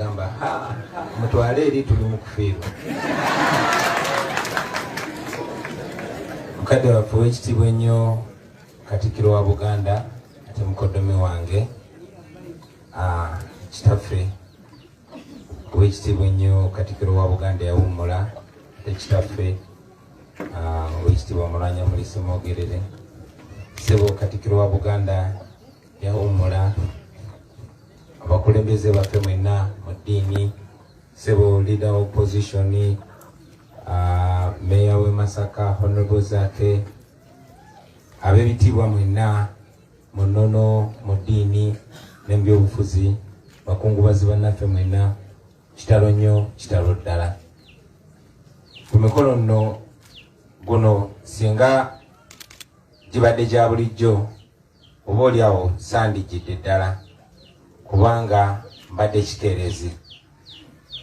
n'agamba mutwale eri tuli mu kufiirwa. Mukadde waffe ow'ekitiibwa ennyo Katikkiro wa Buganda ate mukoddomi wange kitaffe ow'ekitiibwa ennyo Katikkiro wa Buganda yawummula ate kitaffe ow'ekitiibwa Mulwanya Mulisa Mwogerere ssebo Katikkiro wa Buganda yawummula abakulembeze baffe mwenna mu ddiini ssebo leader of opposition Meya w'e Masaka Honorable Zaake ab'ebitiibwa mwenna mu nnono mu ddiini ne mu byobufuzi bakungubazi bannaffe mwenna kitalo nnyo kitalo ddala. Ku mikolo nno guno singa gibadde gya bulijjo oba oliawo sandigidde ddala kubanga mbadde kikeerezi,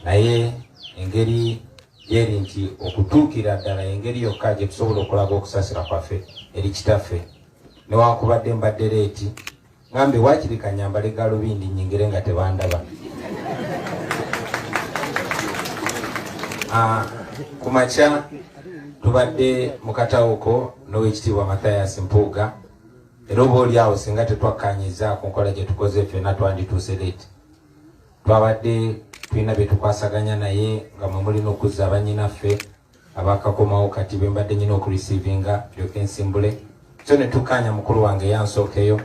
naye engeri yeri nti okutuukira ddala engeri yokka gye tusobola okulaga okusaasira kwaffe eri kitaffe newankubadde mbadde leeti ngambe waakiri kanyambale galubindi nnyingire nga tebandaba. Ku makya tubadde mu katawuko n'owekitiibwa Mathias Mpuuga era oba oliawo singa tetwakkanyiza ku nkola gye tukoze ffenna twandituuse leeti. Twabadde tulina bye tukwasaganya naye nga mwe mulina okuzza abannyinaffe abakakomawo kati bwe mbadde nyina okureceivinga lyoke nsimbule so ne tukkaanya mukulu wange yansookeyo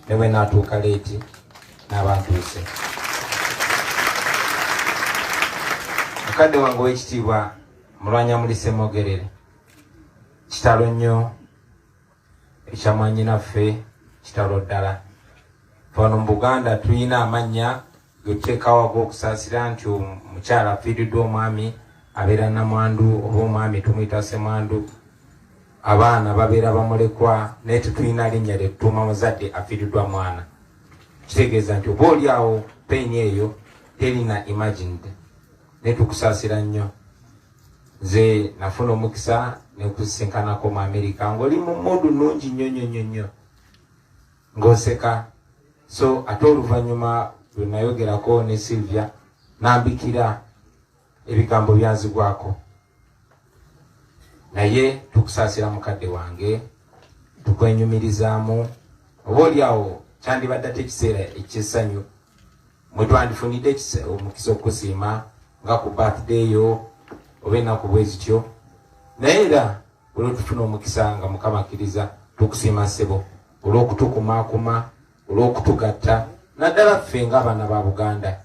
ne bwe naatuuka leeti n'abantuuse. Mukadde wange ow'ekitiibwa Mulwanya Mulisa Mwogerere kitalo nnyo ekya mwannyinaffe kitalo ddala. Wano mu Buganda tulina amannya getuteekawo ag'okusaasira nti omukyala afiiriddwa omwami abeera namwandu oba omwami tumuyita ssemwandu, abaana babeera bamulekwa naye tetulina linnya lye tutuuma muzadde afiiriddwa mwana. Kitegeeza nti oba oliawo peyini eyo terina imagined naye tukusaasira nnyo. Nze nafuna omukisa nekusisinkanako mu Amerika ng'oli mu mudu nnungi nnyo ng'oseka, so ate oluvannyuma lwe nayogerako ne Sylvia nambikira ebigambo byanzigwako. Naye tukusaasira mukadde wange, tukwenyumirizaamu oba oliawo kyandibadde ate ekiseera eky'essanyu mwe twandifunidde omukisa okusiima nga ku birthday yo oba ennaku bwe zityo, naye era olw'otufuna omukisa nga Mukama akkiriza tukusiima ssebo olw'okutukumaakuma olw'okutugatta naddala ffe ng'abaana ba Buganda.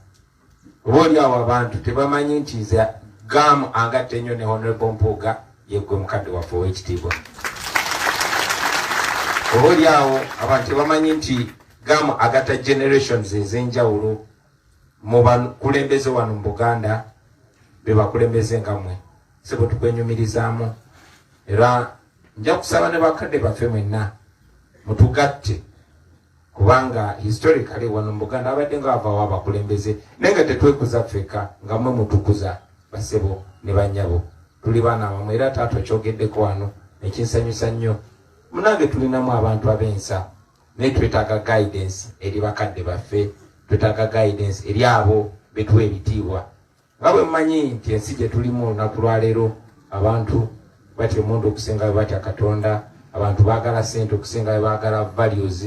Oba oliawo abantu tebamanyi nti nze gaamu angatte ennyo ne Honorable Mpuuga yeggwe mukadde waffe ow'ekitiibwa. Oba oliawo abantu tebamanyi nti gaamu agatta generations ez'enjawulo mu bakulembeze wano mu Buganda be bakulembeze nga mmwe. Ssebo tukwenyumirizaamu era nja kusaba ne bakadde baffe mwenna mutugatte kubanga historically wano mu Buganda abadde nga bavaawo abakulembeze naye nga tetwekuza ffeka nga mmwe mutukuza bassebo ne bannyabo. Tuli baana bamwe era taata okyogeddeko wano ekinsanyusa nnyo. Munange tulinamu abantu ab'ensa naye twetaaga guidance eri bakadde baffe, twetaaga guidance eri abo betuwa ebitiibwa. Nga bwe mmanyi nti ensi gye tulimu olunaku lwaleero abantu batya omuntu okusinga bwe batya Katonda, abantu baagala ssente okusinga bwe baagala values,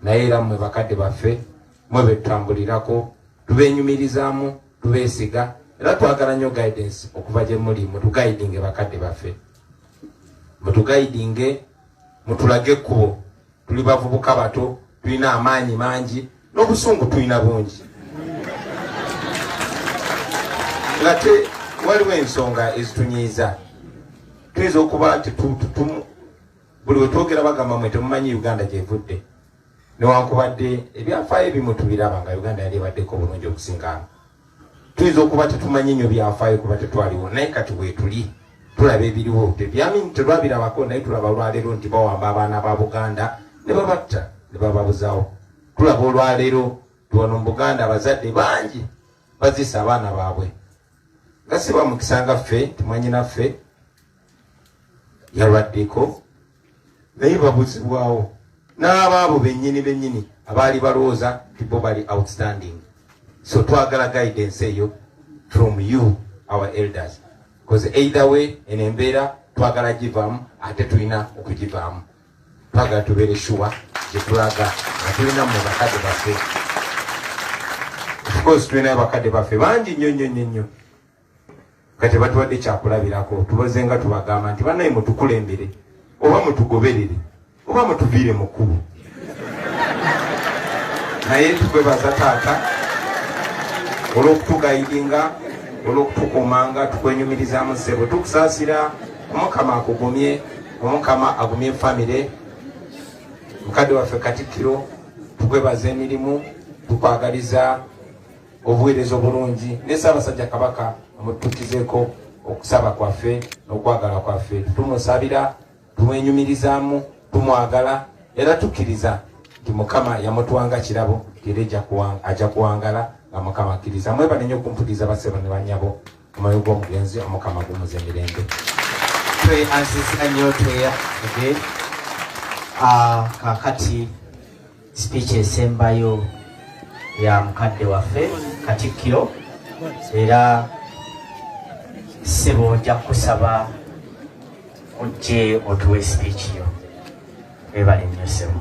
naye era mmwe bakadde baffe mwe be tutambulirako tubeenyumirizaamu tubeesiga era twagala nnyo guidance okuva gye muli. Mutugaidinge bakadde baffe, mutugaidinge, mutulage ekkubo. Tuli bavubuka bato, tulina amaanyi mangi n'obusungu tulina bungi. Ngate waliwo ensonga ezitunyiiza. Tuyinza okuba nti buli we twogera bagamba mwe temumanyi Uganda gyevudde, newankubadde ebyafaayo ebimu tubiraba nga Uganda yali ebaddeko bulungi okusinga. Tuyinza okuba tetumanyi nnyo byafaayo kuba tetwaliwo, naye kati weetuli tulaba ebiriwo tebyamini tetwabirabako, naye tulaba olwaleero nti bawamba abaana ba Buganda ne babatta ne bababuzaawo. Tulaba olwaleero tuwano mu Buganda abazadde bangi bazisa abaana baabwe nga si bamukisa nga ffe timwanyinaffe yalwaddeko naye babuzibwawo n'abaabo bennyini abaali balowooza ti bo bali outstanding. So twagala guidance eyo from you, our elders. Because either way, in embeera twagala givamu ate tulina okugivaamu. Twagala tubeere sure gye tulaga nga tulina mu bakadde baffe. Of course tulina bakadde baffe bangi nnyo. Kati batuwadde kyakulabirako tubazenga tubagamba nti bannaye mutukulembere oba mutugoberere oba mutuviire mu kkubo. Naye tukwebaza taata olw'okutugayidinga, olw'okutukuumanga, tukwenyumirizaamu ssebo, tukusaasira. Omukama akugumye, Omukama agumye famire. Mukadde waffe Katikkiro tukwebaza emirimu, tukwagaliza obuweereza obulungi ne Ssaabasajja Kabaka omutukizeeko okusaba kwaffe n'okwagala kwaffe. Tumusabira, tumwenyumirizaamu, tumwagala era tukkiriza nti Mukama yamutwanga kirabo era ajja kuwangala nga Mukama akkiriza. Mwebale nnyo okumpuliriza bassebo ne bannyabo omwoyo gw'omugenzi, Omukama gumuze emirembe. Tweyanziza nnyo kakati speech esembayo ya mukadde waffe Katikkiro, era ssebo ojja kusaba ojje otuwe speech yo. Webale nnyo ssebo.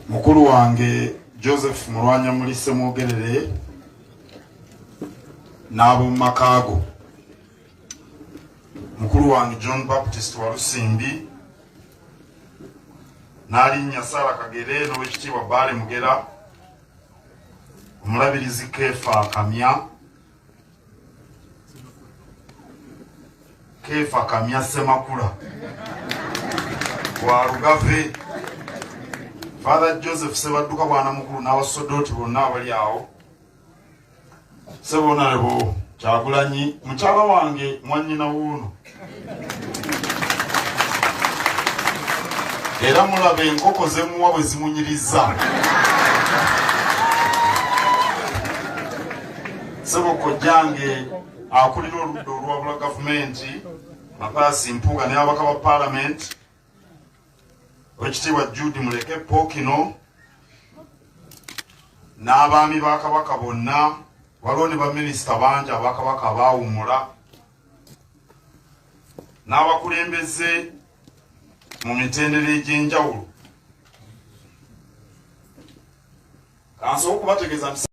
Mukulu wange Joseph Mulwanya Mulise Mwogerere n'abo makaago, mukulu wange John Baptist Walusimbi n'alinnya Sara Kagere n'owekitiibwa Baale Mugera, omulabirizi Kefa Kamya Semakula wa Lugave, Father Joseph Sebadduka bwana mukulu n'abasodoti bonna abali awo, Sebo nalebo Kyagulanyi, mukyala wange mwannyina wuuno, era mulabe enkoko zemuwa bwe zimunyiriza. Sebo kojjange akulira oludda olwabula gavumenti Mapaasi Mpuuga ne ababaka ba Parliament, Oweekitiibwa Jude Muleke Pookino n'abaami ba Kabaka bonna, waliwo ne baminisita bangi abakabaka abaawummula, n'abakulembeze mu mitendera egy'enjawulo. Kansooka okubategeeza